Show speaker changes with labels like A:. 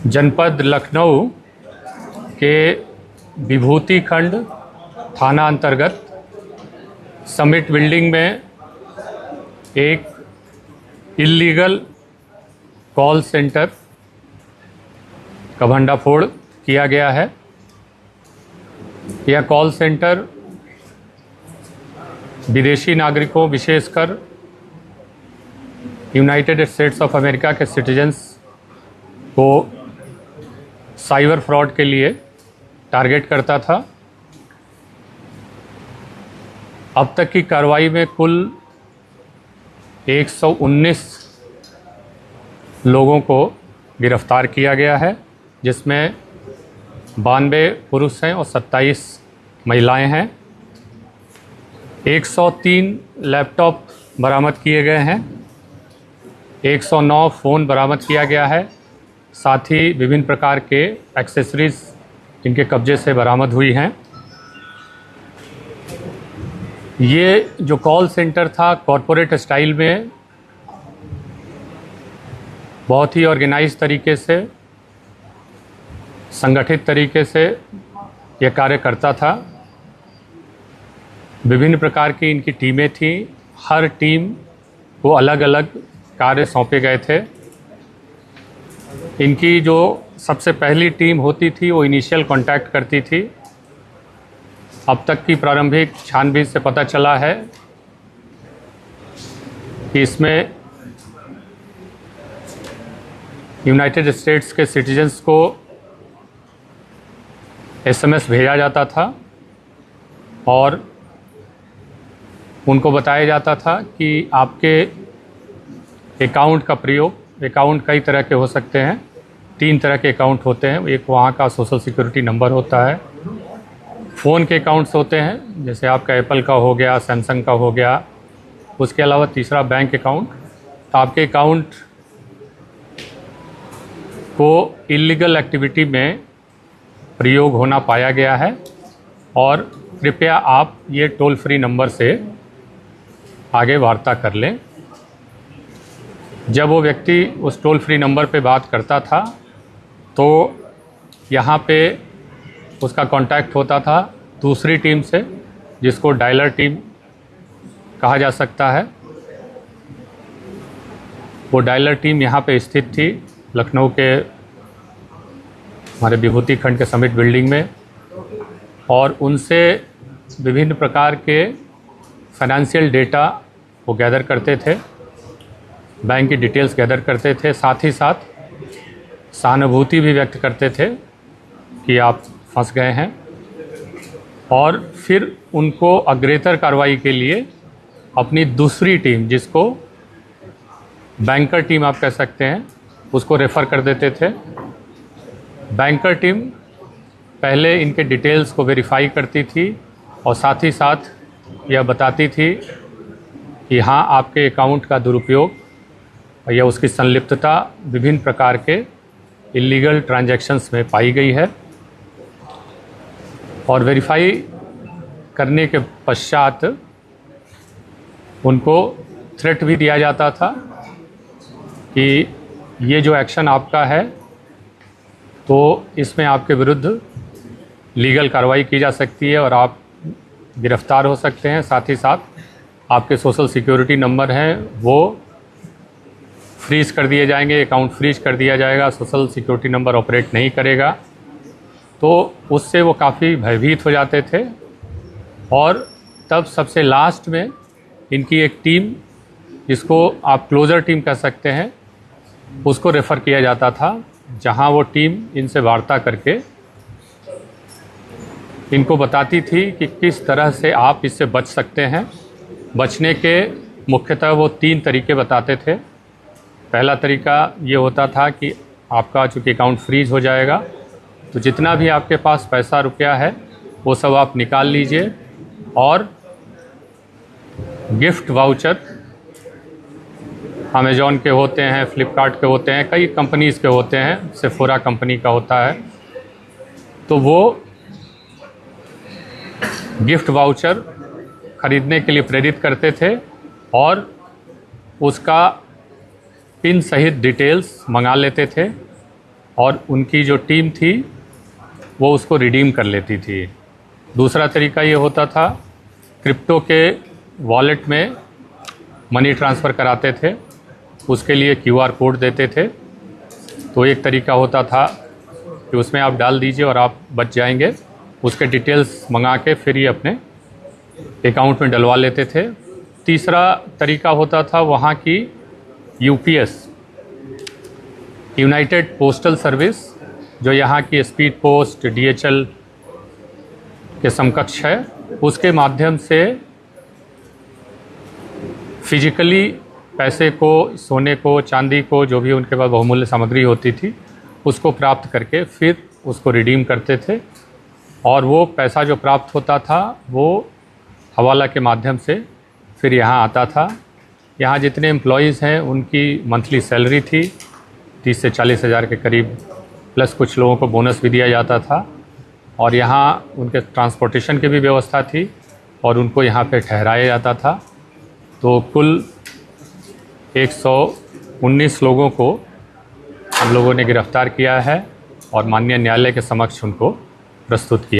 A: जनपद लखनऊ के विभूति खंड थाना अंतर्गत समिट बिल्डिंग में एक इल्लीगल कॉल सेंटर का भंडाफोड़ किया गया है। यह कॉल सेंटर विदेशी नागरिकों, विशेषकर यूनाइटेड स्टेट्स ऑफ अमेरिका के सिटीजन्स को साइबर फ्रॉड के लिए टारगेट करता था। अब तक की कार्रवाई में कुल 119 लोगों को गिरफ्तार किया गया है, जिसमें 92 पुरुष हैं और 27 महिलाएं हैं। 103 लैपटॉप बरामद किए गए हैं। 109 फ़ोन बरामद किया गया है। साथ ही विभिन्न प्रकार के एक्सेसरीज इनके कब्जे से बरामद हुई हैं। ये जो कॉल सेंटर था कॉरपोरेट स्टाइल में बहुत ही ऑर्गेनाइज तरीके से, संगठित तरीके से यह कार्य करता था। विभिन्न प्रकार की इनकी टीमें थीं। हर टीम को अलग अलग कार्य सौंपे गए थे। इनकी जो सबसे पहली टीम होती थी वो इनिशियल कांटेक्ट करती थी। अब तक की प्रारंभिक छानबीन से पता चला है कि इसमें यूनाइटेड स्टेट्स के सिटीजन्स को एसएमएस भेजा जाता था और उनको बताया जाता था कि आपके अकाउंट का प्रयोग, अकाउंट कई तरह के हो सकते हैं। 3 तरह के अकाउंट होते हैं। एक वहाँ का सोशल सिक्योरिटी नंबर होता है। फ़ोन के अकाउंट्स होते हैं, जैसे आपका एप्पल का हो गया, सैमसंग का हो गया। उसके अलावा तीसरा बैंक अकाउंट। तो आपके अकाउंट को इल्लीगल एक्टिविटी में प्रयोग होना पाया गया है और कृपया आप ये टोल फ्री नंबर से आगे वार्ता कर लें। जब वो व्यक्ति उस टोल फ्री नंबर पे बात करता था तो यहाँ पे उसका कांटेक्ट होता था दूसरी टीम से, जिसको डायलर टीम कहा जा सकता है। वो डायलर टीम यहाँ पे स्थित थी लखनऊ के हमारे विभूति खंड के समिट बिल्डिंग में, और उनसे विभिन्न प्रकार के फाइनेंशियल डेटा वो गैदर करते थे, बैंक की डिटेल्स गैदर करते थे। साथ ही साथ सहानुभूति भी व्यक्त करते थे कि आप फंस गए हैं, और फिर उनको अग्रेतर कार्रवाई के लिए अपनी दूसरी टीम, जिसको बैंकर टीम आप कह सकते हैं, उसको रेफ़र कर देते थे। बैंकर टीम पहले इनके डिटेल्स को वेरीफाई करती थी और साथ ही साथ यह बताती थी कि हाँ, आपके अकाउंट का दुरुपयोग या उसकी संलिप्तता विभिन्न प्रकार के इल्लीगल ट्रांजैक्शंस में पाई गई है। और वेरीफाई करने के पश्चात उनको थ्रेट भी दिया जाता था कि ये जो एक्शन आपका है तो इसमें आपके विरुद्ध लीगल कार्रवाई की जा सकती है और आप गिरफ्तार हो सकते हैं। साथ ही साथ आपके सोशल सिक्योरिटी नंबर हैं वो फ्रीज कर दिए जाएंगे, अकाउंट फ्रीज कर दिया जाएगा, सोशल सिक्योरिटी नंबर ऑपरेट नहीं करेगा। तो उससे वो काफ़ी भयभीत हो जाते थे। और तब सबसे लास्ट में इनकी एक टीम, जिसको आप क्लोज़र टीम कह सकते हैं, उसको रेफ़र किया जाता था, जहां वो टीम इनसे वार्ता करके इनको बताती थी कि किस तरह से आप इससे बच सकते हैं। बचने के मुख्यतः वो 3 तरीके बताते थे। पहला तरीका ये होता था कि आपका चूँकि अकाउंट फ्रीज हो जाएगा तो जितना भी आपके पास पैसा रुपया है वो सब आप निकाल लीजिए और गिफ्ट वाउचर अमेज़ॉन के होते हैं, फ्लिपकार्ट के होते हैं, कई कंपनीज़ के होते हैं, सेफोरा कंपनी का होता है, तो वो गिफ्ट वाउचर खरीदने के लिए प्रेरित करते थे और उसका पिन सहित डिटेल्स मंगा लेते थे और उनकी जो टीम थी वो उसको रिडीम कर लेती थी। दूसरा तरीका ये होता था, क्रिप्टो के वॉलेट में मनी ट्रांसफ़र कराते थे, उसके लिए QR कोड देते थे। तो एक तरीका होता था कि उसमें आप डाल दीजिए और आप बच जाएंगे। उसके डिटेल्स मंगा के फिर ये अपने अकाउंट में डलवा लेते थे। तीसरा तरीका होता था वहाँ की UPS, यूनाइटेड पोस्टल सर्विस, जो यहाँ की स्पीड पोस्ट DHL के समकक्ष है, उसके माध्यम से फिजिकली पैसे को, सोने को, चांदी को, जो भी उनके पास बहुमूल्य सामग्री होती थी, उसको प्राप्त करके फिर उसको रिडीम करते थे। और वो पैसा जो प्राप्त होता था वो हवाला के माध्यम से फिर यहाँ आता था। यहाँ जितने एम्प्लॉयज़ हैं उनकी मंथली सैलरी थी 30 से 40 हज़ार के करीब, प्लस कुछ लोगों को बोनस भी दिया जाता था। और यहाँ उनके ट्रांसपोर्टेशन की भी व्यवस्था थी और उनको यहाँ पे ठहराया जाता था। तो कुल 119 लोगों को हम लोगों ने गिरफ़्तार किया है और माननीय न्यायालय के समक्ष उनको प्रस्तुत किया।